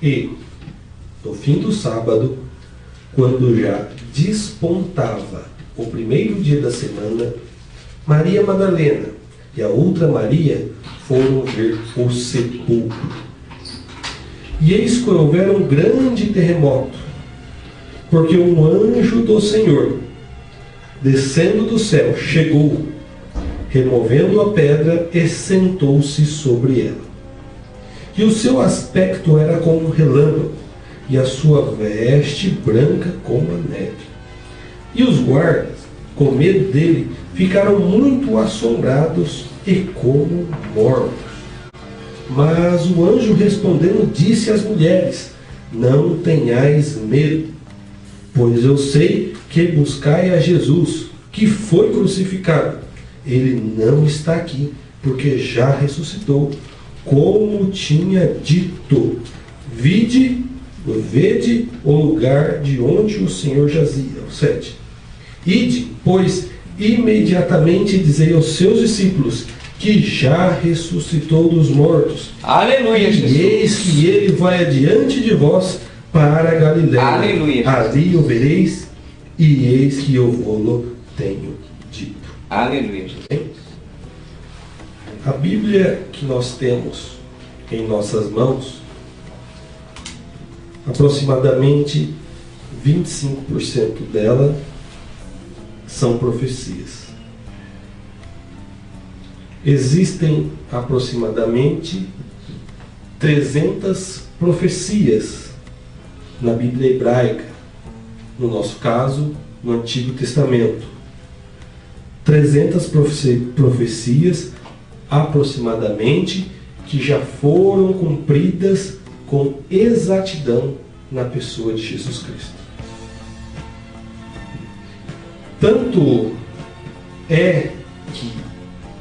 E, no fim do sábado, quando já despontava o primeiro dia da semana, Maria Madalena e a outra Maria foram ver o sepulcro. E eis que houvera um grande terremoto, porque um anjo do Senhor, descendo do céu, chegou, removendo a pedra, e sentou-se sobre ela. E o seu aspecto era como um relâmpago, e a sua veste branca como a neve. E os guardas, com medo dele, ficaram muito assombrados e como mortos. Mas o anjo respondendo disse às mulheres: não tenhais medo, pois eu sei que buscai a Jesus, que foi crucificado. Ele não está aqui, porque já ressuscitou, como tinha dito. Vede o lugar de onde o Senhor jazia. 7. Ide, pois, imediatamente dizei aos seus discípulos que já ressuscitou dos mortos. Aleluia, Jesus. E eis que ele vai adiante de vós para a Galiléia. Aleluia. Ali o vereis, e eis que eu vou-lo tenho dito. Aleluia, Jesus. A Bíblia que nós temos em nossas mãos, aproximadamente 25% dela são profecias. Existem aproximadamente 300 profecias na Bíblia hebraica, no nosso caso, no Antigo Testamento. 300 profecias aproximadamente que já foram cumpridas com exatidão na pessoa de Jesus Cristo. Tanto é que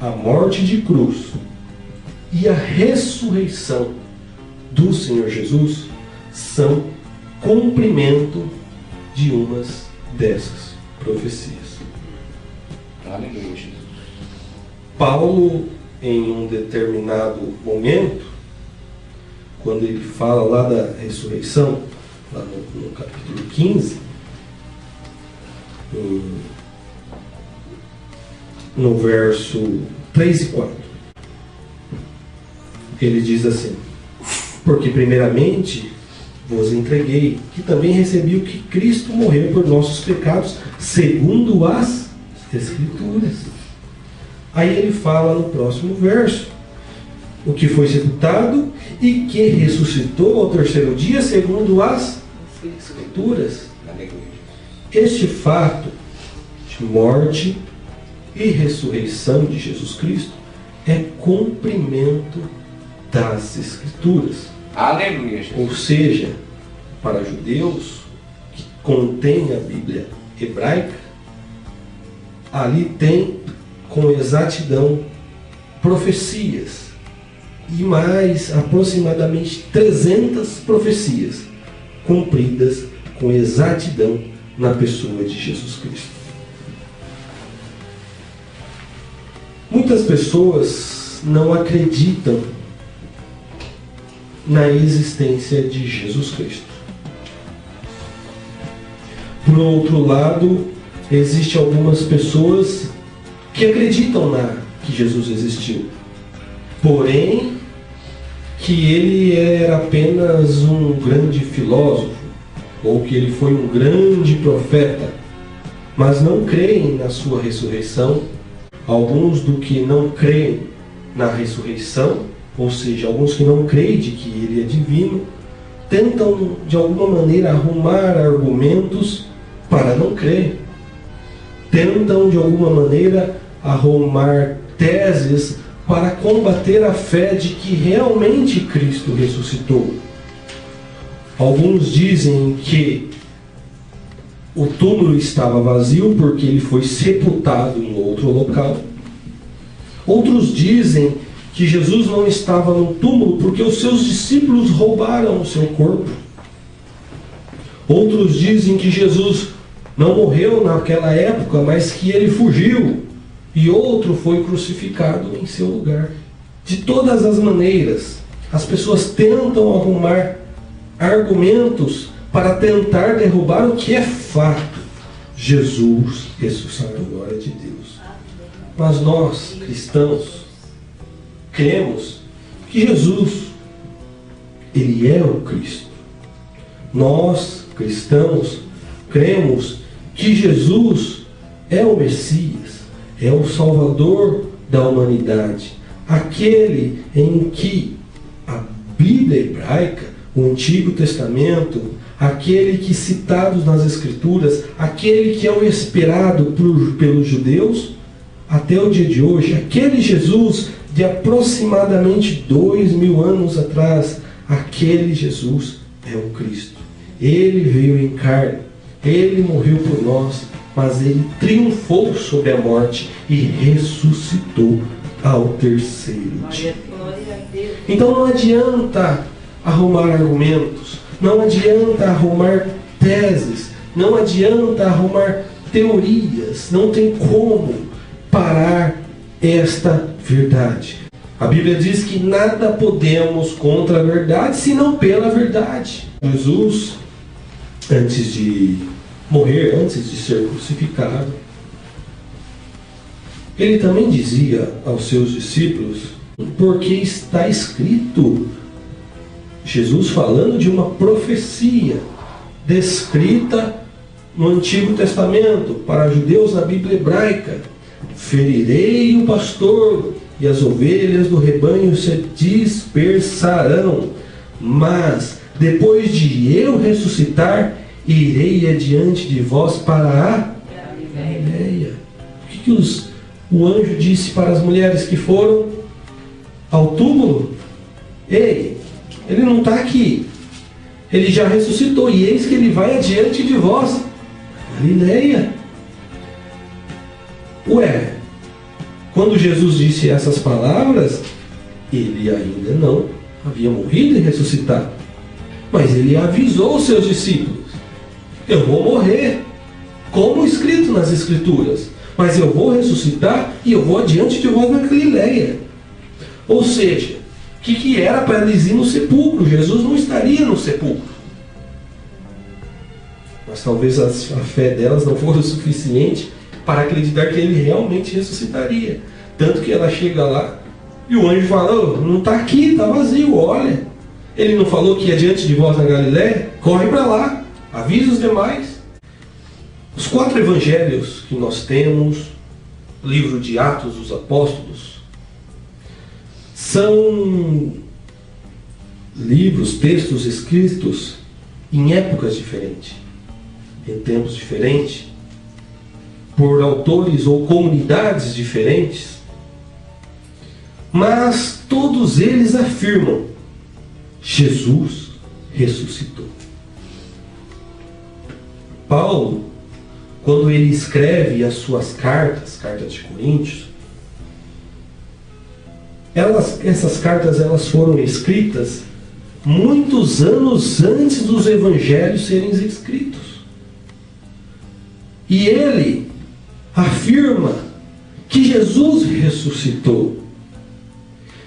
a morte de cruz e a ressurreição do Senhor Jesus são cumprimento de umas dessas profecias. Aleluia, Jesus. Paulo, em um determinado momento, quando ele fala lá da ressurreição, lá no capítulo 15, no verso 3 e 4, ele diz assim: porque primeiramente vos entreguei, que também recebi o que Cristo morreu por nossos pecados, segundo as Escrituras. Aí ele fala no próximo verso: o que foi sepultado e que ressuscitou ao terceiro dia, segundo as Escrituras. Este fato de morte e ressurreição de Jesus Cristo é cumprimento das Escrituras. Aleluia, Jesus. Ou seja, para judeus que contém a Bíblia hebraica, ali tem com exatidão profecias, e mais aproximadamente 300 profecias cumpridas com exatidão na pessoa de Jesus Cristo. Muitas pessoas não acreditam na existência de Jesus Cristo. Por outro lado, existem algumas pessoas que acreditam que Jesus existiu, porém que ele era apenas um grande filósofo, ou que ele foi um grande profeta, mas não creem na sua ressurreição. Alguns do que não creem na ressurreição, ou seja, alguns que não creem de que ele é divino, tentam de alguma maneira arrumar argumentos para não crer. Tentam de alguma maneira arrumar teses para combater a fé de que realmente Cristo ressuscitou. Alguns dizem que o túmulo estava vazio porque ele foi sepultado em outro local. Outros dizem que Jesus não estava no túmulo porque os seus discípulos roubaram o seu corpo. Outros dizem que Jesus não morreu naquela época, mas que ele fugiu e outro foi crucificado em seu lugar. De todas as maneiras, as pessoas tentam arrumar argumentos para tentar derrubar o que é fato. Jesus ressuscitou, glória de Deus. Mas nós, cristãos, cremos que Jesus, Ele é o Cristo. Nós, cristãos, cremos que Jesus é o Messias, é o Salvador da humanidade, aquele em que a Bíblia hebraica, o Antigo Testamento, aquele que citados nas Escrituras, aquele que é o esperado pelos judeus até o dia de hoje, aquele Jesus de aproximadamente 2000 anos atrás, aquele Jesus é o Cristo. Ele veio em carne, Ele morreu por nós, mas Ele triunfou sobre a morte e ressuscitou ao terceiro dia. Então não adianta arrumar argumentos, não adianta arrumar teses, não adianta arrumar teorias, não tem como parar esta verdade. A Bíblia diz que nada podemos contra a verdade, senão pela verdade. Jesus, antes de morrer, antes de ser crucificado, Ele também dizia aos seus discípulos, porque está escrito, Jesus falando de uma profecia descrita no Antigo Testamento para judeus na Bíblia hebraica: ferirei o pastor e as ovelhas do rebanho se dispersarão, mas depois de eu ressuscitar, irei adiante de vós para a Galileia. O que o anjo disse para as mulheres que foram ao túmulo? Ei, ele não está aqui, ele já ressuscitou, e eis que ele vai adiante de vós, Galileia. Ué, quando Jesus disse essas palavras, ele ainda não havia morrido e ressuscitado, mas ele avisou os seus discípulos: eu vou morrer, como escrito nas Escrituras, mas eu vou ressuscitar e eu vou adiante de vós na Galileia. Ou seja, o que era para eles ir no sepulcro? Jesus não estaria no sepulcro. Mas talvez a fé delas não fosse o suficiente para acreditar que ele realmente ressuscitaria. Tanto que ela chega lá e o anjo fala: oh, não está aqui, está vazio, olha. Ele não falou que ia diante de vós na Galileia? Corre para lá, avisa os demais. Os 4 evangelhos que nós temos, o livro de Atos dos Apóstolos, são livros, textos escritos em épocas diferentes, em tempos diferentes, por autores ou comunidades diferentes, mas todos eles afirmam: Jesus ressuscitou. Paulo, quando ele escreve as suas cartas de Coríntios, essas cartas elas foram escritas muitos anos antes dos evangelhos serem escritos. E ele afirma que Jesus ressuscitou.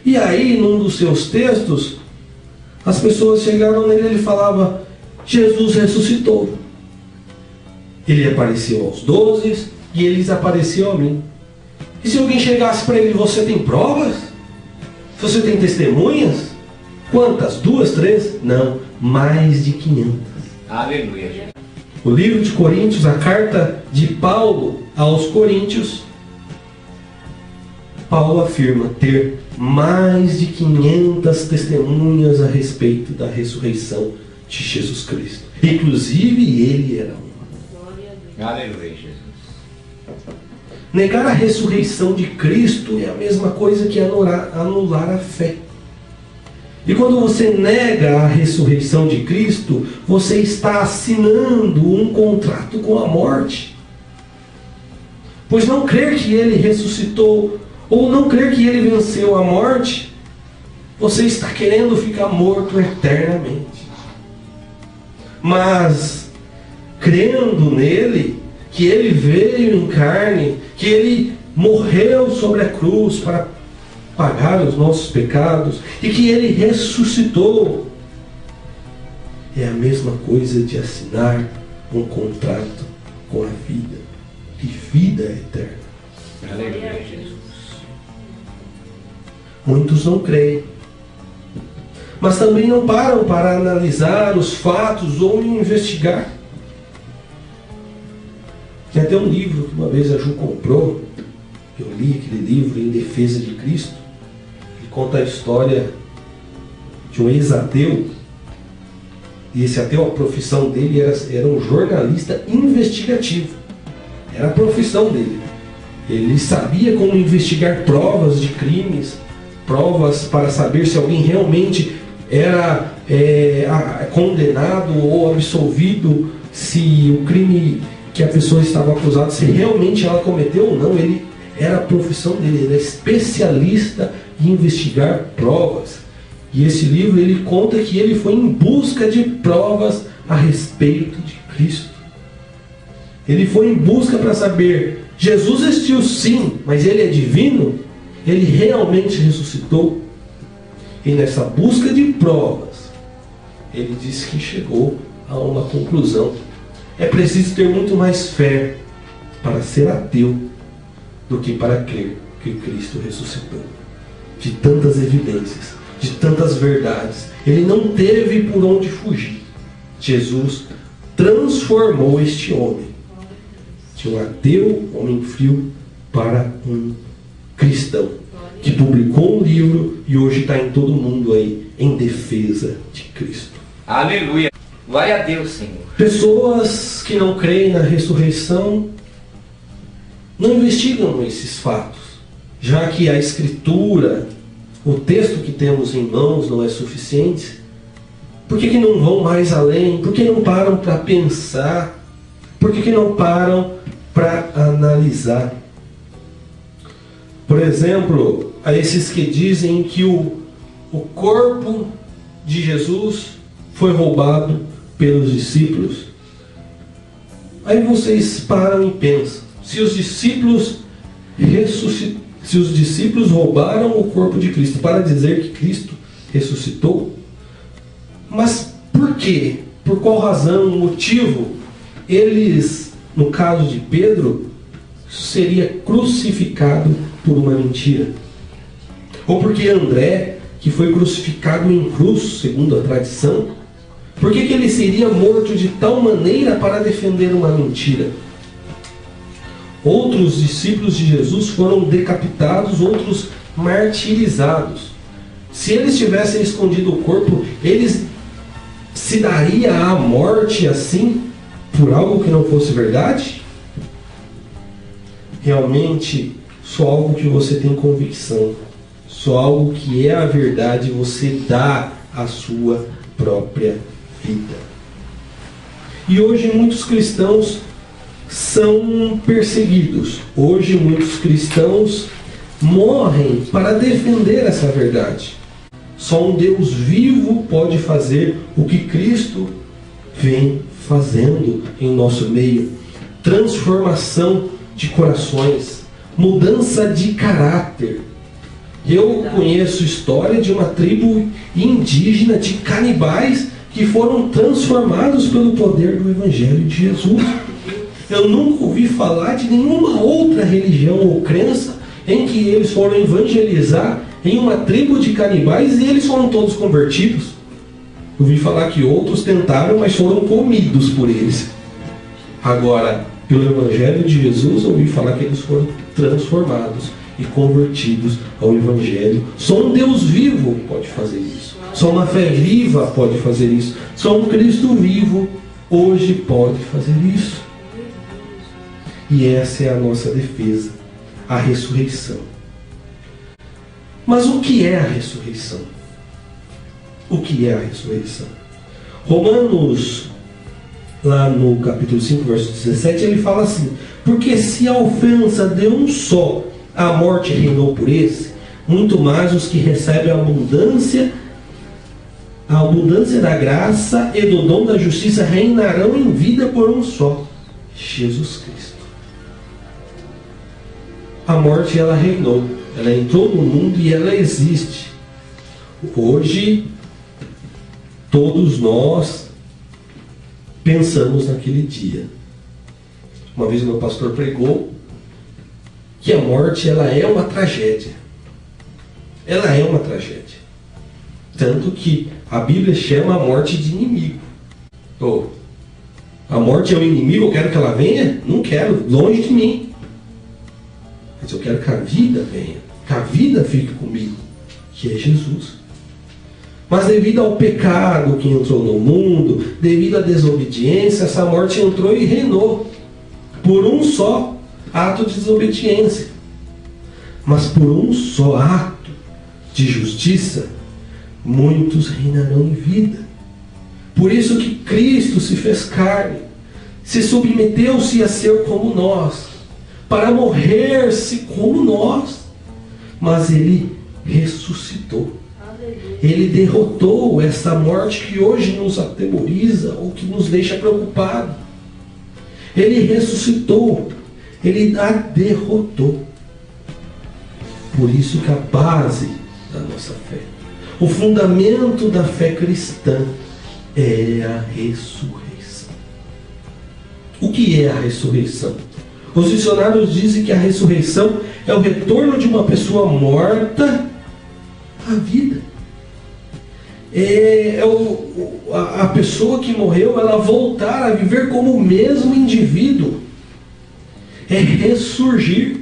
E aí, num dos seus textos, as pessoas chegaram nele e ele falava: Jesus ressuscitou. Ele apareceu aos 12 e eles apareceu a mim. E se alguém chegasse para ele: você tem provas? Você tem testemunhas? Quantas? 2, 3? Não, mais de 500. Aleluia. O livro de Coríntios, a carta de Paulo aos Coríntios, Paulo afirma ter mais de 500 testemunhas a respeito da ressurreição de Jesus Cristo. Inclusive ele era um. Aleluia, Jesus. Negar a ressurreição de Cristo é a mesma coisa que anular a fé. E quando você nega a ressurreição de Cristo, você está assinando um contrato com a morte. Pois não crer que Ele ressuscitou, ou não crer que Ele venceu a morte, você está querendo ficar morto eternamente. Mas, crendo nele, que Ele veio em carne, que Ele morreu sobre a cruz para pagar os nossos pecados, e que Ele ressuscitou, é a mesma coisa de assinar um contrato com a vida. Que vida eterna. Aleluia, Jesus. Muitos não creem, mas também não param para analisar os fatos ou investigar. Tem até um livro que uma vez a Ju comprou, eu li aquele livro Em Defesa de Cristo. Ele conta a história de um ex-ateu, e esse ateu, a profissão dele era um jornalista investigativo. Era a profissão dele. Ele sabia como investigar provas de crimes, provas para saber se alguém realmente era condenado ou absolvido, se o crime que a pessoa estava acusada, se realmente ela cometeu ou não. Ele era a profissão dele, ele era especialista em investigar provas. E esse livro ele conta que ele foi em busca de provas a respeito de Cristo. Ele foi em busca para saber, Jesus existiu sim, mas ele é divino? Ele realmente ressuscitou? E nessa busca de provas, ele disse que chegou a uma conclusão. É preciso ter muito mais fé para ser ateu do que para crer que Cristo ressuscitou. De tantas evidências, de tantas verdades, ele não teve por onde fugir. Jesus transformou este homem de um ateu, homem frio, para um cristão que publicou um livro e hoje está em todo mundo aí em defesa de Cristo. Aleluia. Glória a Deus, Senhor. Pessoas que não creem na ressurreição não investigam esses fatos, já que a Escritura, o texto que temos em mãos não é suficiente. Por que não vão mais além? Por que não param para pensar? Por que não param para analisar? Por exemplo, a esses que dizem que o corpo de Jesus foi roubado pelos discípulos. Aí vocês param e pensam, se os discípulos roubaram o corpo de Cristo para dizer que Cristo ressuscitou, mas por quê? Por qual razão, motivo, eles, no caso de Pedro, seria crucificado por uma mentira? Ou porque André, que foi crucificado em cruz, segundo a tradição, por que ele seria morto de tal maneira para defender uma mentira? Outros discípulos de Jesus foram decapitados, outros martirizados. Se eles tivessem escondido o corpo, eles se daria à morte assim, por algo que não fosse verdade? Realmente, só algo que você tem convicção, só algo que é a verdade, você dá a sua própria vida. E hoje muitos cristãos são perseguidos. Hoje muitos cristãos morrem para defender essa verdade. Só um Deus vivo pode fazer o que Cristo vem fazendo em nosso meio. Transformação de corações, mudança de caráter. Eu conheço história de uma tribo indígena de canibais que foram transformados pelo poder do Evangelho de Jesus. Eu nunca ouvi falar de nenhuma outra religião ou crença em que eles foram evangelizar em uma tribo de canibais e eles foram todos convertidos. Eu ouvi falar que outros tentaram, mas foram comidos por eles. Agora, pelo Evangelho de Jesus, eu ouvi falar que eles foram transformados e convertidos ao Evangelho. Só um Deus vivo pode fazer isso. Só uma fé viva pode fazer isso. Só um Cristo vivo hoje pode fazer isso. E essa é a nossa defesa, a ressurreição. Mas o que é a ressurreição? O que é a ressurreição? Romanos, lá no capítulo 5, verso 17, ele fala assim: porque se a ofensa de um só a morte reinou por esse, muito mais os que recebem a abundância da graça e do dom da justiça reinarão em vida por um só, Jesus Cristo. A morte, ela reinou, ela entrou no mundo e ela existe. Hoje, todos nós pensamos naquele dia. Uma vez o meu pastor pregou que a morte, ela é uma tragédia. Ela é uma tragédia. Tanto que a Bíblia chama a morte de inimigo. A morte é um inimigo, eu quero que ela venha? Não quero, longe de mim. Mas eu quero que a vida venha, que a vida fique comigo, que é Jesus. Mas devido ao pecado que entrou no mundo, devido à desobediência, essa morte entrou e reinou por um só ato de desobediência. Mas por um só ato de justiça, muitos reinarão em vida. Por isso que Cristo se fez carne, se submeteu-se a ser como nós, para morrer-se como nós, mas Ele ressuscitou. Ele derrotou essa morte que hoje nos atemoriza ou que nos deixa preocupados. Ele ressuscitou, Ele a derrotou. Por isso que a base da nossa fé, o fundamento da fé cristã é a ressurreição. O que é a ressurreição? Os dicionários dizem que a ressurreição é o retorno de uma pessoa morta à vida. A pessoa que morreu, ela voltar a viver como o mesmo indivíduo. É ressurgir.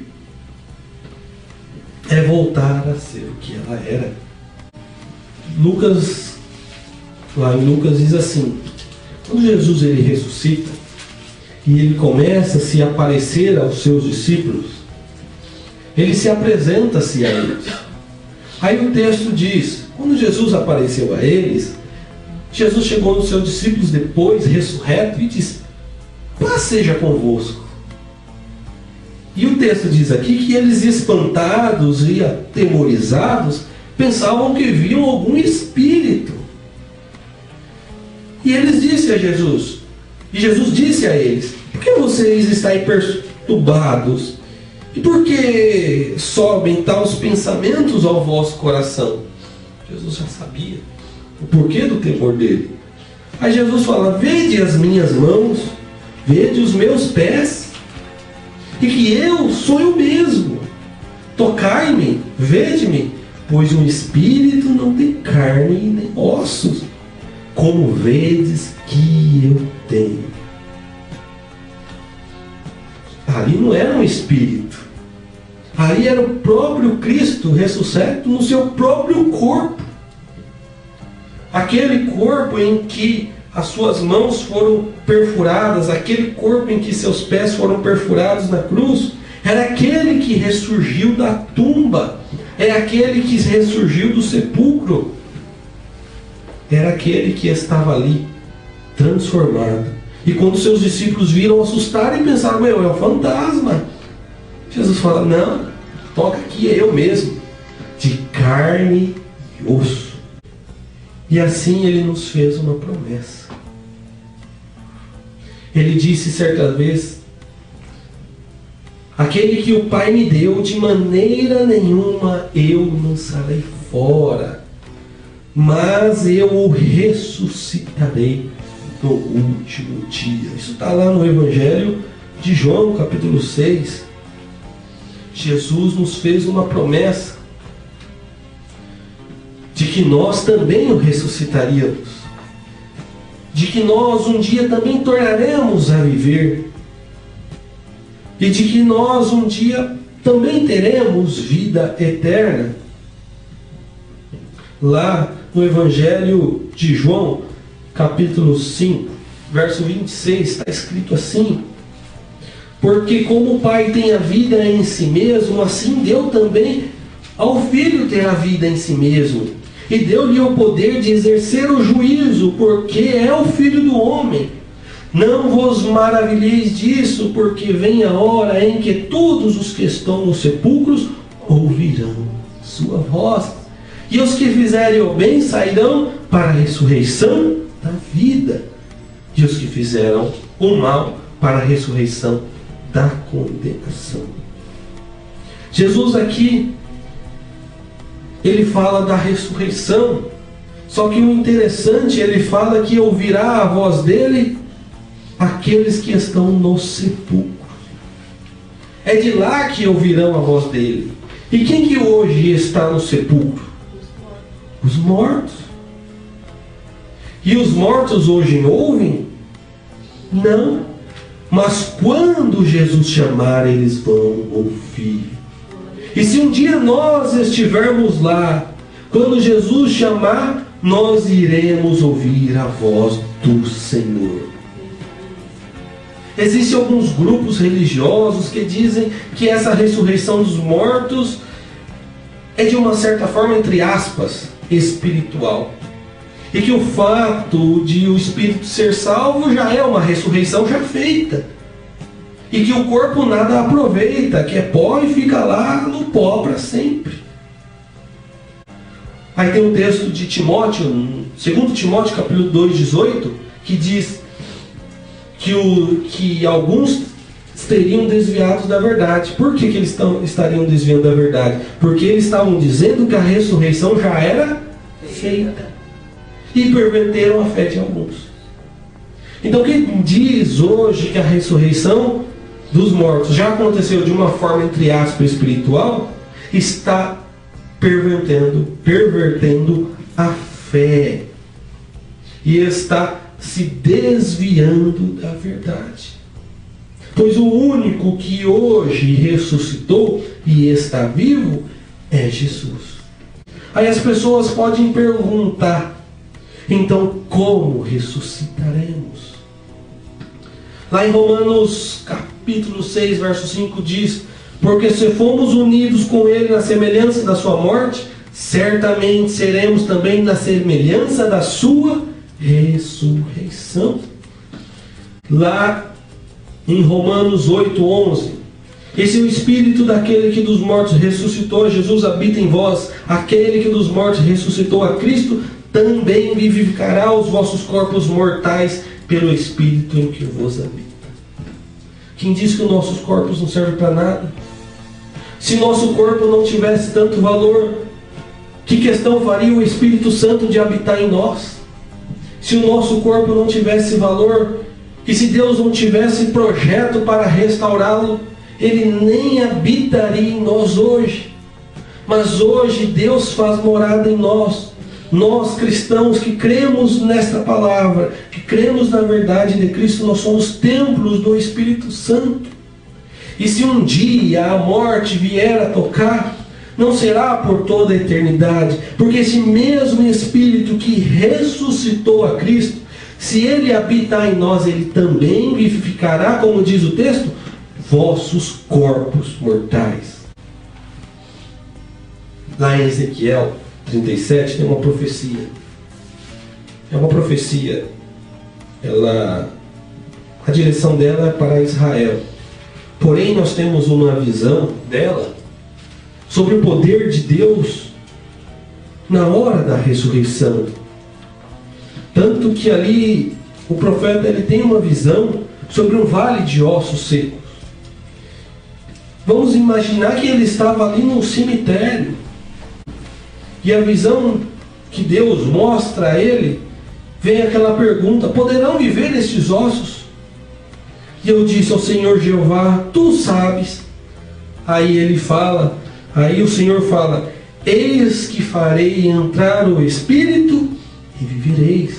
É voltar a ser o que ela era. Lá em Lucas diz assim: quando Jesus ele ressuscita e ele começa a se aparecer aos seus discípulos, ele se apresenta-se a eles. Aí o texto diz: quando Jesus apareceu a eles, Jesus chegou nos seus discípulos depois, ressurreto, e disse: paz seja convosco. E o texto diz aqui que eles, espantados e atemorizados, pensavam que viam algum espírito. E eles disseram a Jesus, e Jesus disse a eles: por que vocês estão perturbados? E por que sobem tais pensamentos ao vosso coração? Jesus já sabia o porquê do temor dele. Aí Jesus fala: vede as minhas mãos, vede os meus pés, e que eu sou eu mesmo. Tocai-me, vede-me, pois um espírito não tem carne nem ossos, como vedes que eu tenho. Ali não era um espírito, ali era o próprio Cristo ressuscitado no seu próprio corpo. Aquele corpo em que as suas mãos foram perfuradas, aquele corpo em que seus pés foram perfurados na cruz, era aquele que ressurgiu da tumba, é aquele que ressurgiu do sepulcro, era aquele que estava ali, transformado. E quando seus discípulos viram, assustaram e pensaram: é um fantasma. Jesus fala: não, toca aqui, é eu mesmo, de carne e osso. E assim ele nos fez uma promessa. Ele disse certa vez: aquele que o Pai me deu, de maneira nenhuma eu lançarei fora, mas eu o ressuscitarei no último dia. Isso está lá no Evangelho de João, capítulo 6. Jesus nos fez uma promessa de que nós também o ressuscitaríamos, de que nós um dia também tornaremos a viver, e de que nós um dia também teremos vida eterna. Lá no Evangelho de João, capítulo 5, verso 26, está escrito assim: porque como o Pai tem a vida em si mesmo, assim deu também ao Filho ter a vida em si mesmo, e deu-lhe o poder de exercer o juízo, porque é o Filho do homem. Não vos maravilheis disso, porque vem a hora em que todos os que estão nos sepulcros ouvirão sua voz, e os que fizerem o bem sairão para a ressurreição da vida, e os que fizeram o mal para a ressurreição da condenação. Jesus aqui, ele fala da ressurreição, só que o interessante, ele fala que ouvirá a voz dele aqueles que estão no sepulcro. É de lá que ouvirão a voz dele. E quem que hoje está no sepulcro? Os mortos. E os mortos hoje ouvem? Não. Mas quando Jesus chamar, eles vão ouvir. E se um dia nós estivermos lá, quando Jesus chamar, nós iremos ouvir a voz do Senhor. Existem alguns grupos religiosos que dizem que essa ressurreição dos mortos é de uma certa forma, entre aspas, espiritual. E que o fato de o espírito ser salvo já é uma ressurreição já feita. E que o corpo nada aproveita, que é pó e fica lá no pó para sempre. Aí tem um texto de Timóteo, 2 Timóteo capítulo 2, 18, que diz que alguns seriam desviados da verdade. Por que eles estariam desviando da verdade? Porque eles estavam dizendo que a ressurreição já era feita. E perverteram a fé de alguns. Então quem diz hoje que a ressurreição dos mortos já aconteceu de uma forma, entre aspas, espiritual, está pervertendo a fé. E está se desviando da verdade. Pois o único que hoje ressuscitou e está vivo é Jesus. Aí as pessoas podem perguntar, então como ressuscitaremos? Lá em Romanos capítulo 6, verso 5 diz: porque se fomos unidos com Ele na semelhança da sua morte, certamente seremos também na semelhança da sua ressurreição. Lá em Romanos 8:11, e se o Espírito daquele que dos mortos ressuscitou a Jesus habita em vós, aquele que dos mortos ressuscitou a Cristo, também vivificará os vossos corpos mortais pelo Espírito em que vos habita. Quem diz que os nossos corpos não servem para nada? Se nosso corpo não tivesse tanto valor, que questão faria o Espírito Santo de habitar em nós? Se o nosso corpo não tivesse valor, e se Deus não tivesse projeto para restaurá-lo, Ele nem habitaria em nós hoje. Mas hoje Deus faz morada em nós. Nós cristãos que cremos nesta palavra, que cremos na verdade de Cristo, nós somos templos do Espírito Santo. E se um dia a morte vier a tocar, não será por toda a eternidade, porque esse mesmo Espírito que ressuscitou a Cristo, se Ele habitar em nós, Ele também vivificará, como diz o texto, vossos corpos mortais. Lá em Ezequiel 37 tem uma profecia. É uma profecia. A direção dela é para Israel. Porém, nós temos uma visão dela sobre o poder de Deus na hora da ressurreição. Tanto que ali o profeta ele tem uma visão sobre um vale de ossos secos. Vamos imaginar que ele estava ali num cemitério. E a visão que Deus mostra a ele, vem aquela pergunta: poderão viver estes ossos? E eu disse ao Senhor Jeová: tu sabes. Aí o Senhor fala: eis que farei entrar o Espírito e vivereis.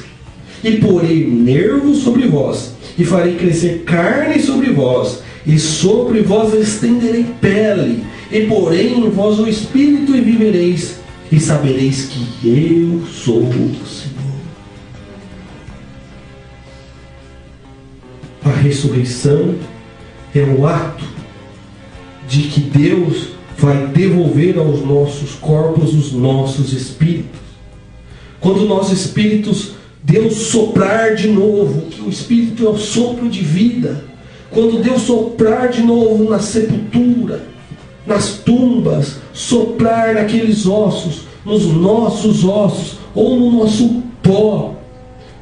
E porei nervos sobre vós, e farei crescer carne sobre vós, e sobre vós estenderei pele, e porei em vós o Espírito e vivereis. E sabereis que eu sou o Senhor. A ressurreição é um ato de que Deus vai devolver aos nossos corpos os nossos espíritos. Quando o nosso espíritos, Deus soprar de novo, que o Espírito é o sopro de vida. Quando Deus soprar de novo na sepultura, nas tumbas, soprar naqueles ossos, nos nossos ossos ou no nosso pó,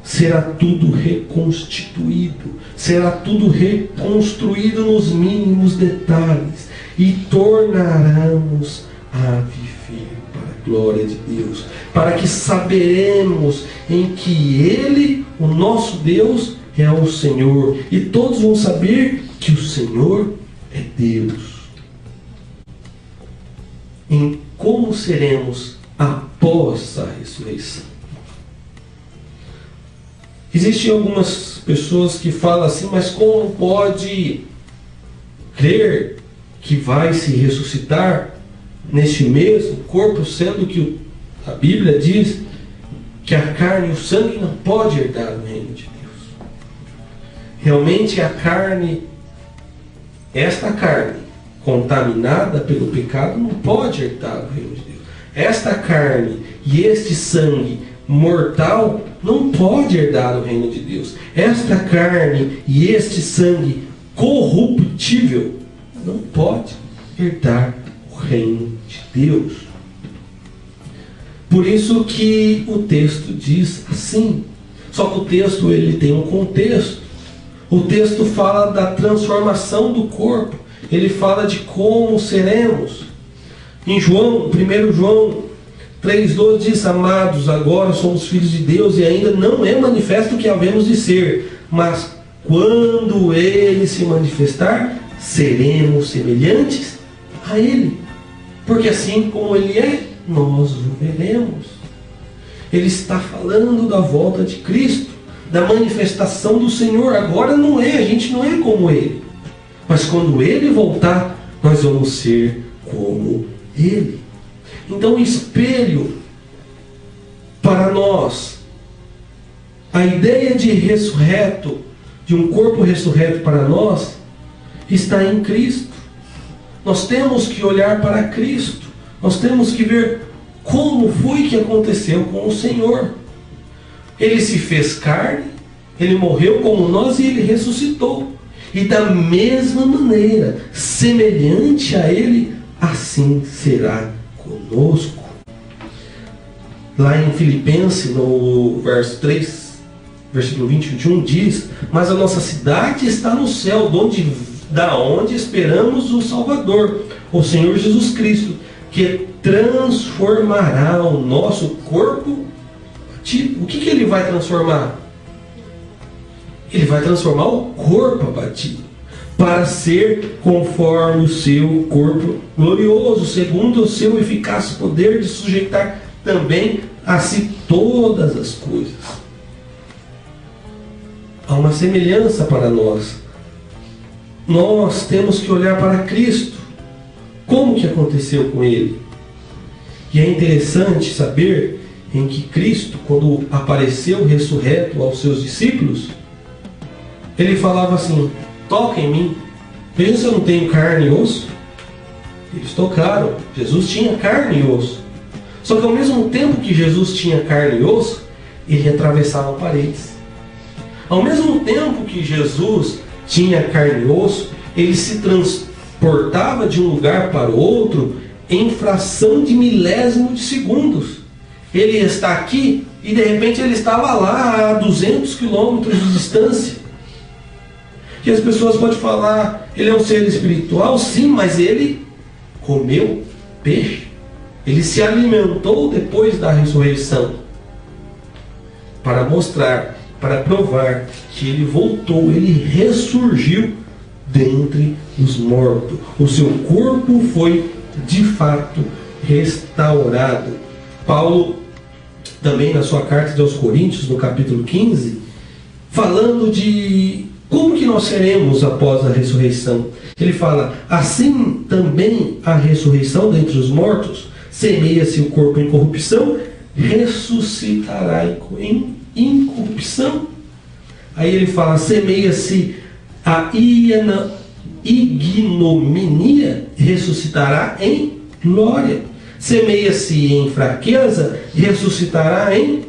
será tudo reconstituído, será tudo reconstruído nos mínimos detalhes e tornaremos a viver para a glória de Deus, para que saberemos em que Ele, o nosso Deus, é ao Senhor, e todos vão saber que o Senhor é Deus. Em como seremos após a ressurreição? Existem algumas pessoas que falam assim, mas como pode crer que vai se ressuscitar neste mesmo corpo, sendo que a Bíblia diz que a carne e o sangue não pode herdar o reino de Deus. Realmente a carne, esta carne contaminada pelo pecado, não pode herdar o reino de Deus. Esta carne e este sangue mortal não pode herdar o reino de Deus. Esta carne e este sangue corruptível não pode herdar o reino de Deus. Por isso que o texto diz assim. Só que o texto ele tem um contexto. O texto fala da transformação do corpo. Ele fala de como seremos. Em 1 João 3,12 diz: amados, agora somos filhos de Deus e ainda não é manifesto o que havemos de ser. Mas quando Ele se manifestar, seremos semelhantes a Ele. Porque assim como Ele é, nós o veremos. Ele está falando da volta de Cristo, da manifestação do Senhor. Agora não é, a gente não é como Ele. Mas quando Ele voltar, nós vamos ser como Ele. Então o espelho para nós, a ideia de ressurreto, de um corpo ressurreto para nós, está em Cristo. Nós temos que olhar para Cristo. Nós temos que ver como foi que aconteceu com o Senhor. Ele se fez carne, Ele morreu como nós e Ele ressuscitou. E da mesma maneira, semelhante a Ele, assim será conosco. Lá em Filipenses, no verso 3, versículo 20 e 21, diz: mas a nossa cidade está no céu, da onde esperamos o Salvador, o Senhor Jesus Cristo, que transformará o nosso corpo. O que Ele vai transformar? Ele vai transformar o corpo abatido, para ser conforme o seu corpo glorioso, segundo o seu eficaz poder de sujeitar também a si todas as coisas. Há uma semelhança para nós. Nós temos que olhar para Cristo. Como que aconteceu com Ele? E é interessante saber em que Cristo, quando apareceu ressurreto aos seus discípulos, Ele falava assim: toca em mim, veja se eu não tenho carne e osso. Eles tocaram. Jesus tinha carne e osso. Só que ao mesmo tempo que Jesus tinha carne e osso, Ele atravessava paredes. Ao mesmo tempo que Jesus tinha carne e osso, Ele se transportava de um lugar para o outro em fração de milésimo de segundos. Ele está aqui e de repente Ele estava lá a 200 quilômetros de distância. Que as pessoas podem falar: Ele é um ser espiritual? Sim, mas Ele comeu peixe. Ele se alimentou depois da ressurreição, para mostrar, para provar que Ele voltou, Ele ressurgiu dentre os mortos. O seu corpo foi de fato restaurado. Paulo, também na sua carta aos Coríntios, no capítulo 15, falando de como que nós seremos após a ressurreição, ele fala: assim também a ressurreição dentre os mortos, semeia-se o corpo em corrupção, ressuscitará em incorrupção. Aí ele fala: semeia-se a ignominia, ressuscitará em glória. Semeia-se em fraqueza, ressuscitará em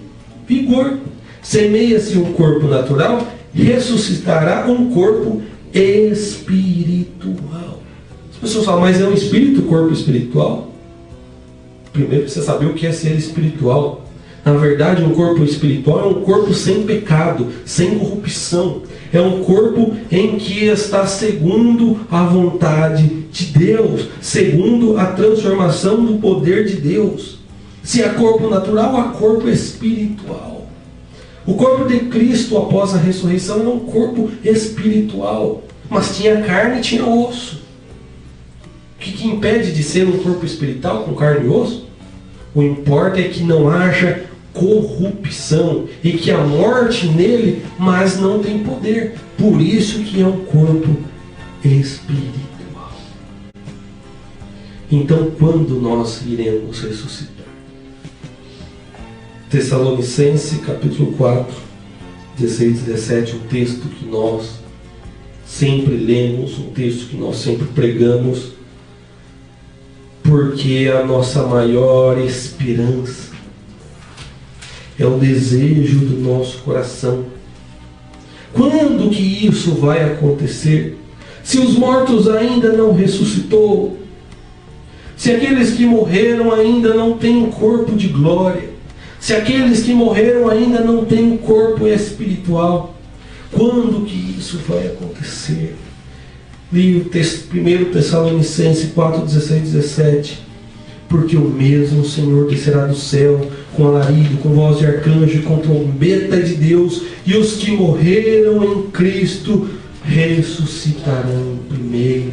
vigor. Semeia-se um corpo natural, ressuscitará um corpo espiritual. As pessoas falam: mas é um espírito, corpo espiritual? Primeiro precisa saber o que é ser espiritual. Na verdade, um corpo espiritual é um corpo sem pecado, sem corrupção. É um corpo em que está segundo a vontade de Deus, segundo a transformação do poder de Deus. Se é corpo natural, há corpo espiritual. O corpo de Cristo após a ressurreição era um corpo espiritual, mas tinha carne e tinha osso. O que impede de ser um corpo espiritual com carne e osso? O importa é que não haja corrupção e que a morte nele, mas não tem poder. Por isso que é um corpo espiritual. Então, quando nós iremos ressuscitar? Tessalonicenses, capítulo 4, 16 e 17, um texto que nós sempre lemos, um texto que nós sempre pregamos, porque a nossa maior esperança é o desejo do nosso coração. Quando que isso vai acontecer? Se os mortos ainda não ressuscitou, se aqueles que morreram ainda não têm um corpo de glória, se aqueles que morreram ainda não têm um corpo espiritual, quando que isso vai acontecer? Li o 1 Tessalonicenses 4, 16 e 17. Porque o mesmo Senhor descerá do céu com alarido, com voz de arcanjo e com trombeta de Deus, e os que morreram em Cristo ressuscitarão primeiro.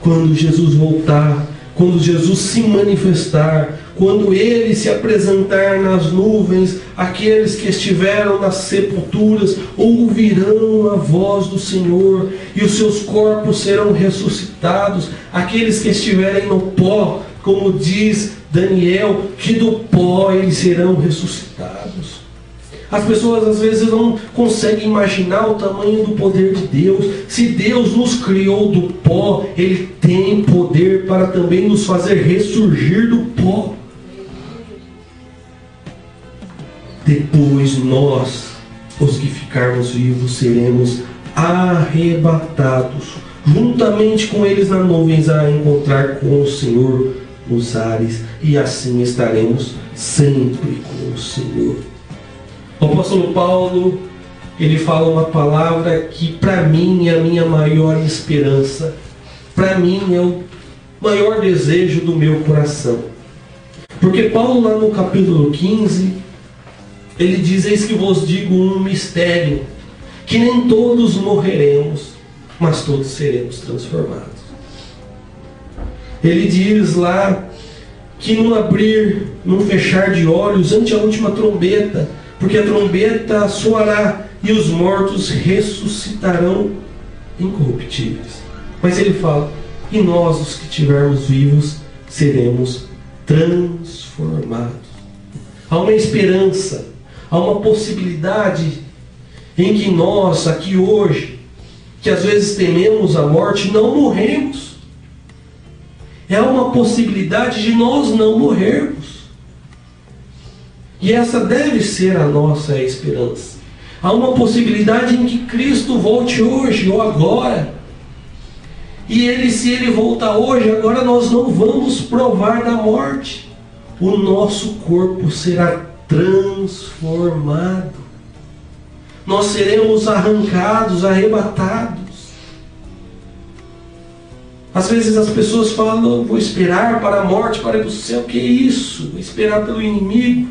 Quando Jesus voltar, quando Jesus se manifestar, quando Ele se apresentar nas nuvens, aqueles que estiveram nas sepulturas ouvirão a voz do Senhor, e os seus corpos serão ressuscitados. Aqueles que estiverem no pó, como diz Daniel, que do pó eles serão ressuscitados. As pessoas às vezes não conseguem imaginar o tamanho do poder de Deus. Se Deus nos criou do pó, Ele tem poder para também nos fazer ressurgir do pó. Depois nós, os que ficarmos vivos, seremos arrebatados juntamente com eles nas nuvens a encontrar com o Senhor nos ares, e assim estaremos sempre com o Senhor. O apóstolo Paulo, ele fala uma palavra que para mim é a minha maior esperança, para mim é o maior desejo do meu coração. Porque Paulo lá no capítulo 15, ele diz: eis que vos digo um mistério, que nem todos morreremos, mas todos seremos transformados. Ele diz lá que num abrir, num fechar de olhos, ante a última trombeta, porque a trombeta soará e os mortos ressuscitarão incorruptíveis. Mas ele fala: e nós, os que estivermos vivos, seremos transformados. Há uma esperança, há uma possibilidade em que nós, aqui hoje, que às vezes tememos a morte, não morremos. É uma possibilidade de nós não morrermos. E essa deve ser a nossa esperança. Há uma possibilidade em que Cristo volte hoje ou agora. E se Ele voltar hoje, agora nós não vamos provar da morte. O nosso corpo será transformado. Nós seremos arrancados, arrebatados. Às vezes as pessoas falam: vou esperar para a morte, para ir para o céu. Que é isso? Vou esperar pelo inimigo.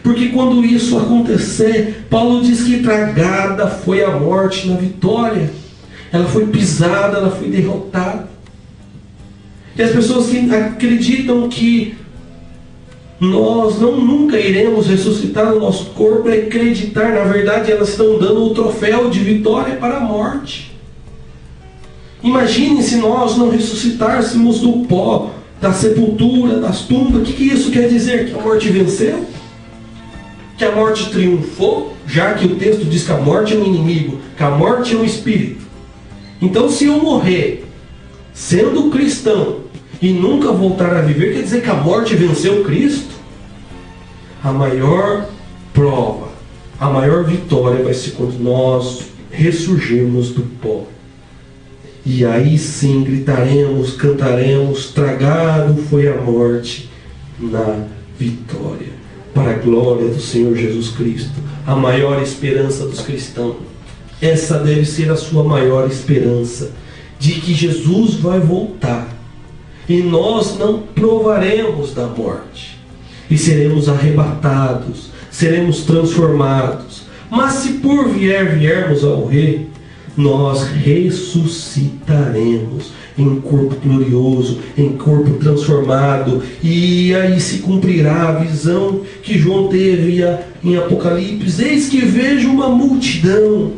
Porque quando isso acontecer, Paulo diz que tragada foi a morte na vitória. Ela foi pisada, ela foi derrotada. E as pessoas que acreditam que nós nunca iremos ressuscitar o nosso corpo, é acreditar, na verdade elas estão dando o troféu de vitória para a morte. Imagine se nós não ressuscitássemos do pó, da sepultura, das tumbas. O que isso quer dizer? Que a morte venceu? Que a morte triunfou? Já que o texto diz que a morte é um inimigo, que a morte é um espírito. Então, se eu morrer sendo cristão e nunca voltar a viver, quer dizer que a morte venceu Cristo? A maior prova, a maior vitória vai ser quando nós ressurgirmos do pó. E aí sim gritaremos, cantaremos: tragado foi a morte na vitória. Para a glória do Senhor Jesus Cristo, a maior esperança dos cristãos. Essa deve ser a sua maior esperança, de que Jesus vai voltar e nós não provaremos da morte e seremos arrebatados, seremos transformados. Mas se por viermos a morrer, nós ressuscitaremos em corpo glorioso, em corpo transformado, e aí se cumprirá a visão que João teve em Apocalipse. Eis que vejo uma multidão,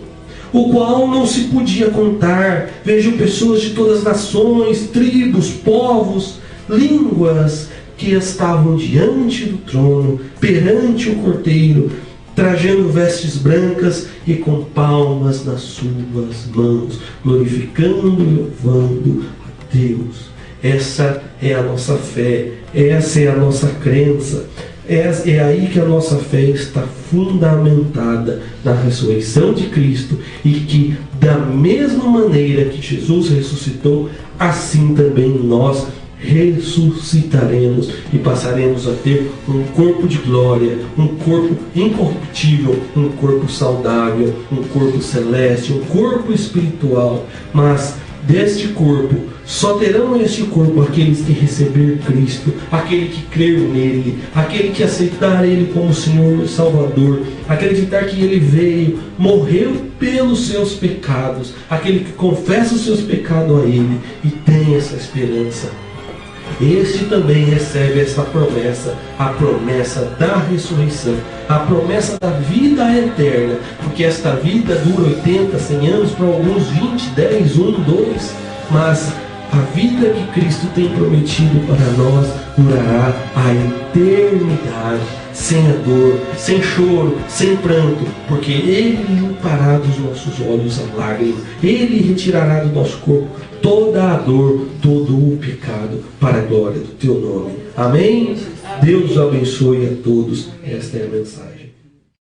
o qual não se podia contar. Vejo pessoas de todas as nações, tribos, povos, línguas, que estavam diante do trono, perante o Cordeiro, trajando vestes brancas e com palmas nas suas mãos, glorificando e louvando a Deus. Essa é a nossa fé, essa é a nossa crença. É aí que a nossa fé está fundamentada, na ressurreição de Cristo, e que da mesma maneira que Jesus ressuscitou, assim também nós ressuscitaremos e passaremos a ter um corpo de glória, um corpo incorruptível, um corpo saudável, um corpo celeste, um corpo espiritual. Mas deste corpo, só terão este corpo aqueles que receber Cristo, aquele que crer nele, aquele que aceitar ele como Senhor e Salvador, acreditar que ele veio, morreu pelos seus pecados, aquele que confessa os seus pecados a ele e tem essa esperança. Este também recebe essa promessa, a promessa da ressurreição, a promessa da vida eterna, porque esta vida dura 80, 100 anos, para alguns 20, 10, 1, 2, mas a vida que Cristo tem prometido para nós durará a eternidade, sem a dor, sem choro, sem pranto, porque Ele limpará dos nossos olhos a lágrima, Ele retirará do nosso corpo toda a dor, todo o pecado, para a glória do Teu nome. Amém? Deus abençoe a todos. Esta é a mensagem.